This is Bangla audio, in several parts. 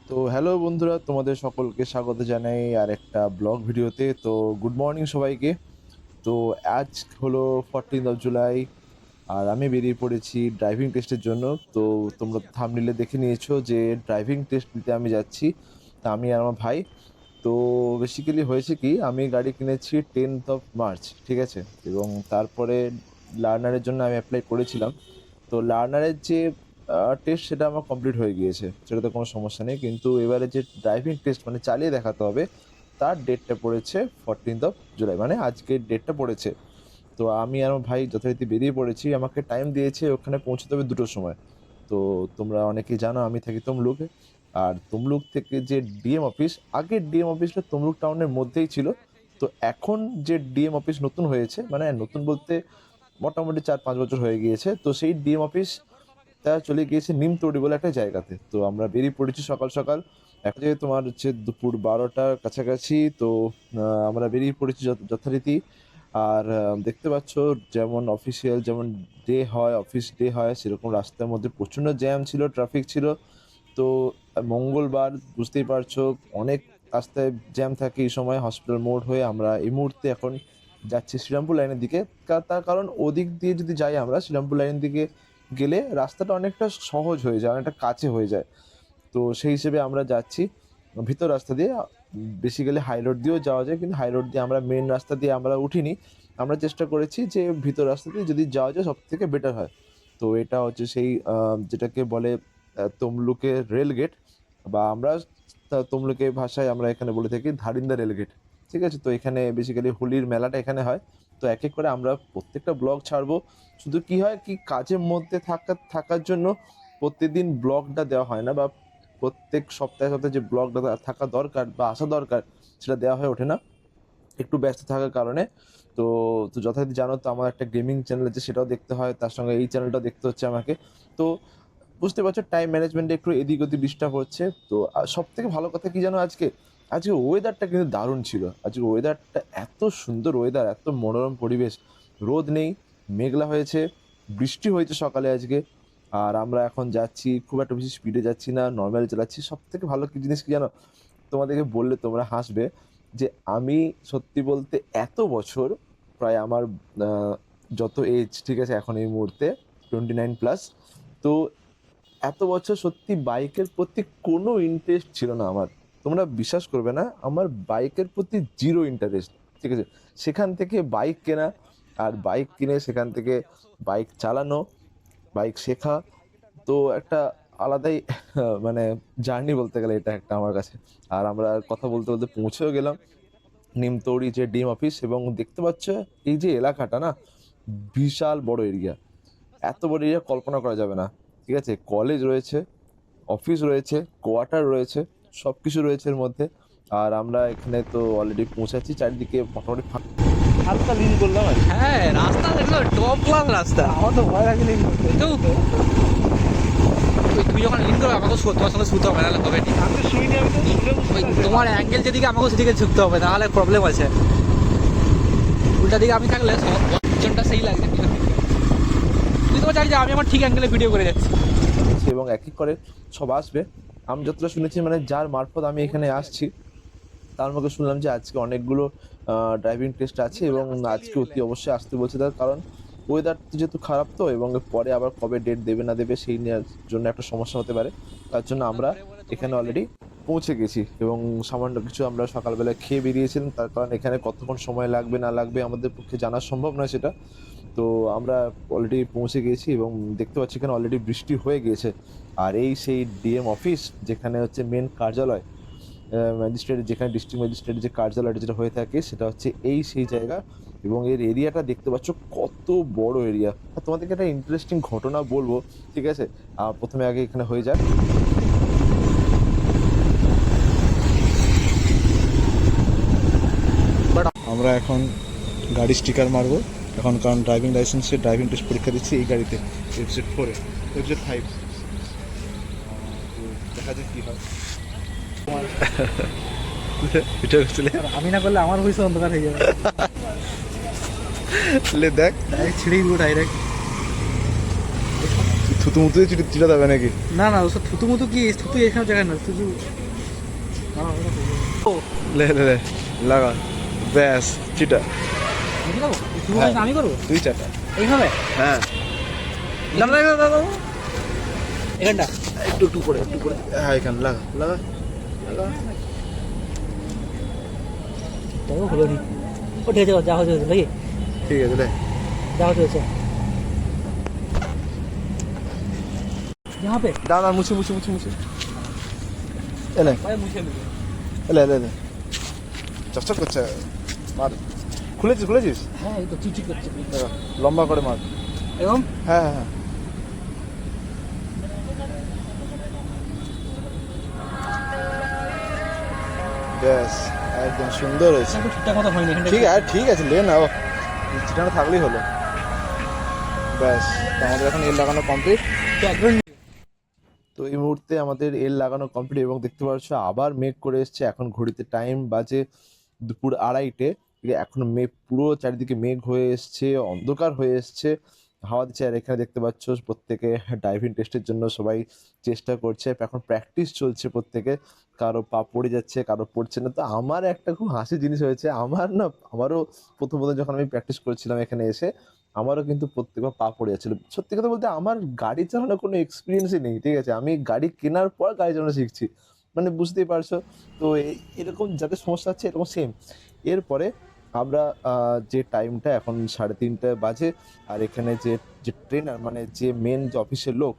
তো হ্যালো বন্ধুরা, তোমাদের সকলকে স্বাগত জানাই আর একটা ব্লগ ভিডিওতে। তো গুড মর্নিং সবাইকে। তো আজ হলো 14 জুলাই, আর আমি বেরিয়ে পড়েছি ড্রাইভিং টেস্টের জন্য। তো তোমরা থাম্বনেইলে দেখে নিয়েছো যে ড্রাইভিং টেস্ট দিতে আমি যাচ্ছি। তা আমি আর আমার ভাই। তো বেসিক্যালি হয়েছে কি, আমি গাড়ি কিনেছি 10th of March, ঠিক আছে। এবং তারপরে লার্নারের জন্য আমি অ্যাপ্লাই করেছিলাম। তো লার্নারের যে টেস্ট সেটা আমার কমপ্লিট হয়ে গিয়েছে, সেটাতে কোনো সমস্যা নেই। কিন্তু এবারে যে ড্রাইভিং টেস্ট মানে চালিয়ে দেখাতে হবে, তার ডেটটা পড়েছে 14th of July, মানে আজকের ডেটটা পড়েছে। তো আমি আর আমার ভাই যথারীতি বেরিয়ে পড়েছি। আমাকে টাইম দিয়েছে ওখানে পৌঁছতে হবে 2টোর সময়। তো তোমরা অনেকেই জানো আমি থাকি তমলুকে। আর তমলুক থেকে যে ডিএম অফিস, আগের ডিএম অফিসটা তমলুক টাউনের মধ্যেই ছিল। তো এখন যে ডিএম অফিস নতুন হয়েছে, মানে নতুন বলতে মোটামুটি 4-5 বছর হয়ে গিয়েছে, তো সেই ডিএম অফিস তা চলে গিয়েছে নিমতৌড়ি বলে একটা জায়গাতে। তো আমরা বেরিয়ে পড়েছি সকাল সকাল। এখন যে তোমার হচ্ছে দুপুর 12টার কাছাকাছি। তো আমরা বেরিয়ে পড়েছি যথারীতি। আর দেখতে পাচ্ছ, যেমন অফিসিয়াল যেমন ডে হয়, অফিস ডে হয়, সেরকম রাস্তার মধ্যে প্রচণ্ড জ্যাম ছিল, ট্রাফিক ছিল। তো মঙ্গলবার, বুঝতেই পারছো, অনেক রাস্তায় জ্যাম থাকে এই সময়। হসপিটাল মোড় হয়ে আমরা এই মুহূর্তে এখন যাচ্ছি শ্রীরামপুর লাইনের দিকে। তার কারণ ওদিক দিয়ে যদি যাই আমরা শ্রীরামপুর লাইনের দিকে গেলে রাস্তাটা অনেকটা সহজ হয়ে যায়, অনেকটা কাছে হয়ে যায়। তো সেই হিসেবে আমরা যাচ্ছি ভিতর রাস্তা দিয়ে। বেসিক্যালি হাই রোড দিয়েও যাওয়া যায়, কিন্তু হাই রোড দিয়ে আমরা মেন রাস্তা দিয়ে আমরা উঠিনি। আমরা চেষ্টা করেছি যে ভিতর রাস্তা দিয়ে যদি যাওয়া যায় সব থেকে বেটার হয়। তো এটা হচ্ছে সেই যেটাকে বলে তমলুকের রেল গেট, বা আমরা তমলুকের ভাষায় আমরা এখানে বলে থাকি ধারিন্দা রেল গেট, ঠিক আছে। তো এখানে বেসিক্যালি হোলির মেলাটা এখানে হয়। তো এক এক করে আমরা প্রত্যেকটা ব্লগ ছাড়বো। শুধু কি হয় কি, কাজের মধ্যে থাকার জন্য প্রত্যেকদিন ব্লগটা দেওয়া হয় না, বা প্রত্যেক সপ্তাহে সপ্তাহে যে ব্লগটা থাকা দরকার বা আসা দরকার, সেটা দেওয়া হয়ে ওঠে না একটু ব্যস্ত থাকার কারণে। তো তো যথারীতি জানো তো আমার একটা গেমিং চ্যানেল আছে, সেটাও দেখতে হয়, তার সঙ্গে এই চ্যানেলটাও দেখতে হচ্ছে আমাকে। তো বুঝতে পারছো টাইম ম্যানেজমেন্টে একটু এদিক ওদিক ডিস্টার্ব হচ্ছে। তো সব থেকে ভালো কথা কি জানো, আজকে আজকে ওয়েদারটা কিন্তু দারুণ ছিল। আজকে ওয়েদারটা এত সুন্দর ওয়েদার, এত মনোরম পরিবেশ। রোদ নেই, মেঘলা হয়েছে, বৃষ্টি হয়েছে সকালে আজকে। আর আমরা এখন যাচ্ছি, খুব একটা বেশি স্পিডে যাচ্ছি না, নর্মাল চালাচ্ছি। সব থেকে ভালো কি জিনিস কি জানো, তোমাদেরকে বললে তোমরা হাসবে, যে আমি সত্যি বলতে এত বছর, প্রায় আমার যত এজ, ঠিক আছে, এখন এই মুহূর্তে 29+। তো এত বছর সত্যি বাইকের প্রতি কোনো ইন্টারেস্ট ছিল না আমার। তোমরা বিশ্বাস করবে না, আমার বাইকের প্রতি জিরো ইন্টারেস্ট, ঠিক আছে। সেখান থেকে বাইক কেনা, আর বাইক কিনে সেখান থেকে বাইক চালানো, বাইক শেখা, তো একটা আলাদাই মানে জার্নি বলতে গেলে এটা একটা আমার কাছে। আর আমরা কথা বলতে বলতে পৌঁছেও গেলাম নিমতৌড়ি যে ডিএম অফিস। এবং দেখতে পাচ্ছ এই যে এলাকাটা না, বিশাল বড় এরিয়া। এত বড় এরিয়া কল্পনা করা যাবে না, ঠিক আছে। কলেজ রয়েছে, অফিস রয়েছে, কোয়ার্টার রয়েছে, সব কিছু রয়েছে এর মধ্যে। আর আমরা এখানে তো অলরেডি পৌঁছাচ্ছি, চারিদিকে মোটামুটি হালকা লিন করলাম আর কি। হ্যাঁ, রাস্তা দেখলো টপ ক্লাস রাস্তা। আমার তো ভয় লাগে লিন করতে। তো তুমি যখন লিঙ্ক করবে আমাকে তোমার সঙ্গে শুতে হবে, নাহলে হবে না। আমি তো শুইনি, আমি তো শুনে বুঝতে ওই পারছি। তোমার অ্যাঙ্গেল যেদিকে আমাকে সেদিকে ঝুঁকতে হবে, নাহলে প্রবলেম আছে। উল্টা দিকে আমি থাকলে পিছনটা সেই লাগছে, পিছন দিকে তুই তো চাই যে আমি আমার ঠিক অ্যাঙ্গেলে ভিডিও করে যাচ্ছি। এবং এক এক করে সব আসবে। আমি যতটা শুনেছি, মানে যার মারফত আমি এখানে আসছি, তার মুখে শুনলাম যে আজকে অনেকগুলো ড্রাইভিং টেস্ট আছে, এবং আজকে অতি অবশ্যই আসতে বলছে। তার কারণ ওয়েদার যেহেতু খারাপ, তো এবং পরে আবার কবে ডেট দেবে না দেবে সেই নেওয়ার জন্য একটা সমস্যা হতে পারে। তার জন্য আমরা এখানে অলরেডি পৌঁছে গেছি। এবং সামান্য কিছু আমরা সকালবেলা খেয়ে বেরিয়েছিলাম, তার কারণ এখানে কতক্ষণ সময় লাগবে না লাগবে আমাদের পক্ষে জানা সম্ভব নয় সেটা। তো আমরা অলরেডি পৌঁছে গিয়েছি, এবং দেখতে পাচ্ছি এখানে অলরেডি বৃষ্টি হয়ে গিয়েছে। আর এই সেই ডিএম অফিস, যেখানে হচ্ছে মেন কার্যালয়, ম্যাজিস্ট্রেটের, যেখানে ডিস্ট্রিক্ট ম্যাজিস্ট্রেটের যে কার্যালয়টা যেটা হয়ে থাকে, সেটা হচ্ছে এই সেই জায়গা। এবং এর এরিয়াটা দেখতে পাচ্ছ কত বড় এরিয়া। আর তোমাদেরকে একটা ইন্টারেস্টিং ঘটনা বলবো, ঠিক আছে। প্রথমে আগে এখানে হয়ে যাক। আমরা এখন গাড়ি স্টিকার মারবো এখন, কারণ ড্রাইভিং লাইসেন্সের ড্রাইভিং টেস্ট পরীক্ষা দিচ্ছি এই গাড়িতে, FZ4-এ, FZ5। দেখা যাক কি হয়। এটা চলে আমি না করলে আমার ভবিষ্যৎ অন্ধকার হয়ে যাবে। দেখ, ছিঁড়েই দেবো ডাইরেক্ট। থুতু মুতুতে চিটা যাবে নাকি? না না, ওসব থুতু মতো কি থুতু এখানে জায়গা না থুতু ले ले ले लगा ব্যাস চিটা আমি করবো শুরু হ্যাঁ। আমি করবো তুই চাটা এইভাবে হ্যাঁ এখানটা একটু একটু করে হ্যাঁ এখানে লাগা লাগা লাগা দেখো হলো নি ও ঠিক আছে যা হচ্ছে নাকি ঠিক আছে রে যা হচ্ছে यहाँ पे দাদা মুছে মুছে মুছে মুছে এলে भाई मुझे मिले এলে এলে এলে চকচক করছে মার খুলেছিস হ্যাঁ এই তো চিচিক করছে দাঁড়া, লম্বা করে মার এরকম হ্যাঁ হ্যাঁ হ্যাঁ ব্যাস একদম সুন্দর হয়েছে একটু ঠিকঠাক মতো হয়নি এখানটা ঠিক আছে লে না চিটানো থাকলেই হলো ব্যাস তো আমাদের এখন এল লাগানো কমপ্লিট তো একদম তো এই মুহূর্তে আমাদের এল লাগানো কমপ্লিট এবং দেখতে পাচ্ছ আবার মেঘ করে এসছে এখন ঘড়িতে টাইম বাজে দুপুর 2:30 এখন মেঘ পুরো চারিদিকে মেঘ হয়ে এসছে অন্ধকার হয়ে এসছে হাওয়া দিচ্ছে আর এখানে দেখতে পাচ্ছ প্রত্যেকে ড্রাইভিং টেস্টের জন্য সবাই চেষ্টা করছে এখন প্র্যাকটিস চলছে প্রত্যেকে কারো পা পড়ে যাচ্ছে কারো পড়ছে না তো আমার একটা খুব হাসি জিনিস হয়েছে আমারও প্রথম যখন আমি প্র্যাকটিস করছিলাম এখানে এসে আমারও কিন্তু প্রত্যেকবার পা পড়ে যাচ্ছিল সত্যি কথা বলতে আমার গাড়ি চালানোর কোনো এক্সপিরিয়েন্সই নেই ঠিক আছে আমি গাড়ি কেনার পর গাড়ি চালানো শিখছি মানে বুঝতেই পারছো তো এরকম যাদের সমস্যা হচ্ছে এরকম সেম এরপরে আমরা যে টাইমটা এখন 3:30 বাজে আর এখানে যে যে ট্রেনার মানে যে মেন যে অফিসের লোক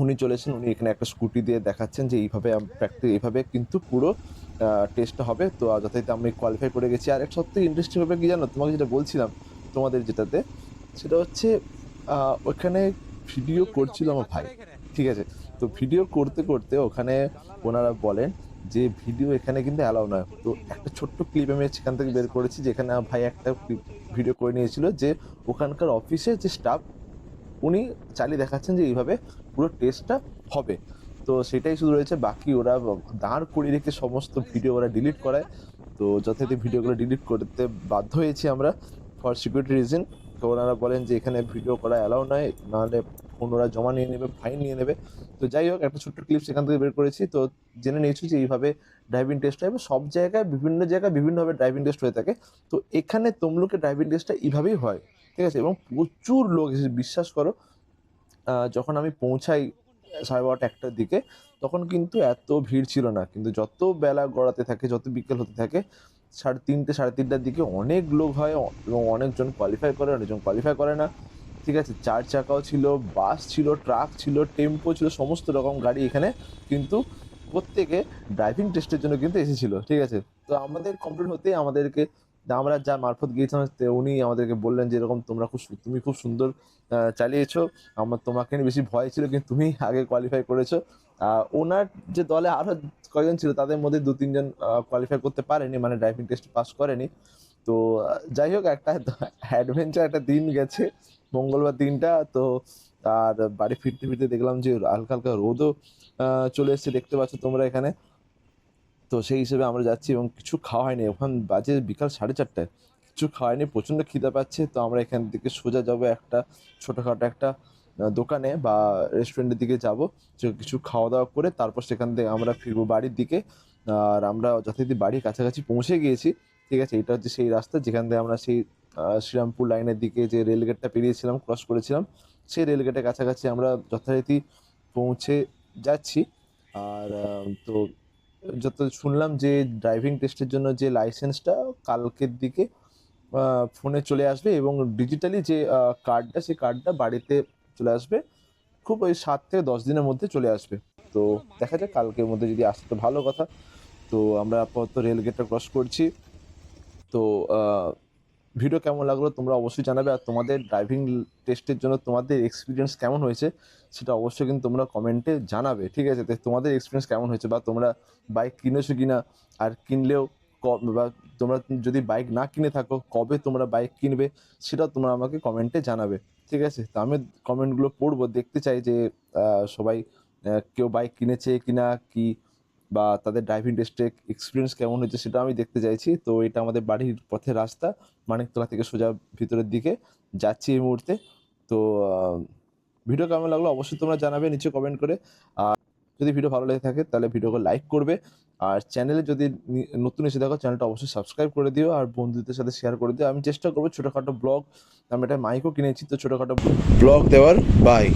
উনি চলেছেন উনি এখানে একটা স্কুটি দিয়ে দেখাচ্ছেন যে এইভাবে প্র্যাকটিস এইভাবে কিন্তু পুরো টেস্টটা হবে তো যথারীতি আমি কোয়ালিফাই করে গেছি আর এক সত্যি ইন্টারেস্টিং ব্যাপার কি জানো তোমাকে যেটা বলছিলাম তোমাদের যেটাতে সেটা হচ্ছে ওখানে ভিডিও করছিল আমার ভাই ঠিক আছে তো ভিডিও করতে করতে ওখানে ওনারা বলেন যে ভিডিও এখানে কিন্তু অ্যালাউ নয় তো একটা ছোট্ট ক্লিপ আমি সেখান থেকে বের করেছি যেখানে আমার ভাই একটা ভিডিও করে নিয়েছিল যে ওখানকার অফিসে যে স্টাফ উনি চালিয়ে দেখাচ্ছেন যে এইভাবে পুরো টেস্টটা হবে তো সেটাই শুধু রয়েছে বাকি ওরা দাঁড় করিয়ে রেখে সমস্ত ভিডিও ওরা ডিলিট করায় তো যথারীতি ভিডিওগুলো ডিলিট করতে বাধ্য হয়েছি আমরা ফর সিকিউরিটি রিজন তো ওনারা বলেন যে এখানে ভিডিও করা অ্যালাউ নয় নাহলে ফোন ওরা জমা নিয়ে নেবে ফাইন নিয়ে নেবে তো যাই হোক একটা ছোট্ট ক্লিপ সেখান থেকে বের করেছি তো জেনে নিয়েছি যে এইভাবে ড্রাইভিং টেস্ট হয় সব জায়গায় বিভিন্ন জায়গায় বিভিন্নভাবে ড্রাইভিং টেস্ট হয়ে থাকে তো এখানে তমলুকে ড্রাইভিং টেস্টটা এইভাবেই হয় ঠিক আছে এবং প্রচুর লোক এসে বিশ্বাস করো যখন আমি পৌঁছাই 12:30 1টার দিকে তখন কিন্তু এত ভিড় ছিল না কিন্তু যত বেলা গড়াতে থাকে যত বিকেল হতে থাকে 3:30 3:30টার দিকে অনেক লোক হয় এবং অনেকজন কোয়ালিফাই করে অনেকজন কোয়ালিফাই করে না ঠিক আছে 4 চাকাও ছিল বাস ছিল ট্রাক ছিল টেম্পো ছিল সমস্ত রকম গাড়ি এখানে কিন্তু প্রত্যেকে ড্রাইভিং টেস্টের জন্য কিন্তু এসেছিল ঠিক আছে তো আমাদের কমপ্লিট হতেই আমাদেরকে আমরা যা মারফত গিয়েছিলাম উনি আমাদেরকে বললেন যে এরকম তুমি খুব সুন্দর চালিয়েছো তোমাকে নিয়ে বেশি ভয় ছিল কিন্তু তুমি আগে কোয়ালিফাই করেছো ওনার যে দলে আরো কয়েকজন ছিল তাদের মধ্যে 2-3 জন কোয়ালিফাই করতে পারেনি মানে ড্রাইভিং টেস্ট পাস করেনি তো যাই হোক একটা অ্যাডভেঞ্চার একটা দিন গেছে মঙ্গলবার দিনটা তো আর বাড়ি ফিরতে ফিরতে দেখলাম যে হালকা হালকা রোদও চলে এসেছে দেখতে পাচ্ছ তোমরা এখানে তো সেই হিসেবে আমরা যাচ্ছি এবং কিছু খাওয়া হয়নি ওখান বাজে বিকাল 4:30টায় কিছু খাওয়া হয়নি প্রচণ্ড খিদে পাচ্ছে তো আমরা এখান থেকে সোজা যাবো একটা ছোটোখাটো একটা দোকানে বা রেস্টুরেন্টের দিকে যাব কিছু খাওয়া দাওয়া করে তারপর সেখান থেকে আমরা ফিরবো বাড়ির দিকে আর আমরা যথারীতি বাড়ির কাছাকাছি পৌঁছে গিয়েছি ঠিক আছে এটা হচ্ছে সেই রাস্তা যেখান থেকে আমরা সেই শ্রীরামপুর লাইনের দিকে যে রেলগেটটা পেরিয়েছিলাম ক্রস করেছিলাম সেই রেলগেটের কাছাকাছি আমরা যথারীতি পৌঁছে যাচ্ছি আর তো যত শুনলাম যে ড্রাইভিং টেস্টের জন্য যে লাইসেন্সটা কালকের দিকে ফোনে চলে আসবে এবং ডিজিটালি যে কার্ডটা সেই কার্ডটা বাড়িতে চলে আসবে খুব ওই 7 থেকে 10 দিনের মধ্যে চলে আসবে তো দেখা যাক কালকের মধ্যে যদি আসতে তো ভালো কথা তো আমরা আপাতত রেলগেটটা ক্রস করছি তো ভিডিও কেমন লাগলো তোমরা অবশ্যই জানাবে আর তোমাদের ড্রাইভিং টেস্টের জন্য তোমাদের এক্সপিরিয়েন্স কেমন হয়েছে সেটা অবশ্যই কিন্তু তোমরা কমেন্টে জানাবে ঠিক আছে তোমাদের এক্সপিরিয়েন্স কেমন হয়েছে বা তোমরা বাইক কিনেছো কিনা আর কিনলেও বা তোমরা যদি বাইক না কিনে থাকো কবে তোমরা বাইক কিনবে সেটা তোমরা আমাকে কমেন্টে জানাবে ঠিক আছে তো আমি কমেন্টগুলো পড়বো দেখতে চাই যে সবাই কেউ বাইক কিনেছে কিনা কি বা তাদের ড্রাইভিং টেস্টে এক্সপিরিয়েন্স কেমন হয়েছে সেটা আমি দেখতে চাইছি তো এটা আমাদের বাড়ির পথের রাস্তা মানিকতলা থেকে সোজা ভিতরের দিকে যাচ্ছি এই মুহূর্তে তো ভিডিও কেমন লাগলো অবশ্যই তোমরা জানাবে নিচে কমেন্ট করে আর যদি ভিডিও ভালো লেগে থাকে তাহলে ভিডিওকে লাইক করবে, আর চ্যানেলে যদি নতুন এসে দেখো চ্যানেলটা অবশ্যই সাবস্ক্রাইব করে দিও আর বন্ধুদের সাথে শেয়ার করে দিও। আমি চেষ্টা করবো ছোটোখাটো ব্লগ, আমি একটা মাইকও কিনেছি, তো ছোটোখাটো ব্লগ দেওয়ার। বাই।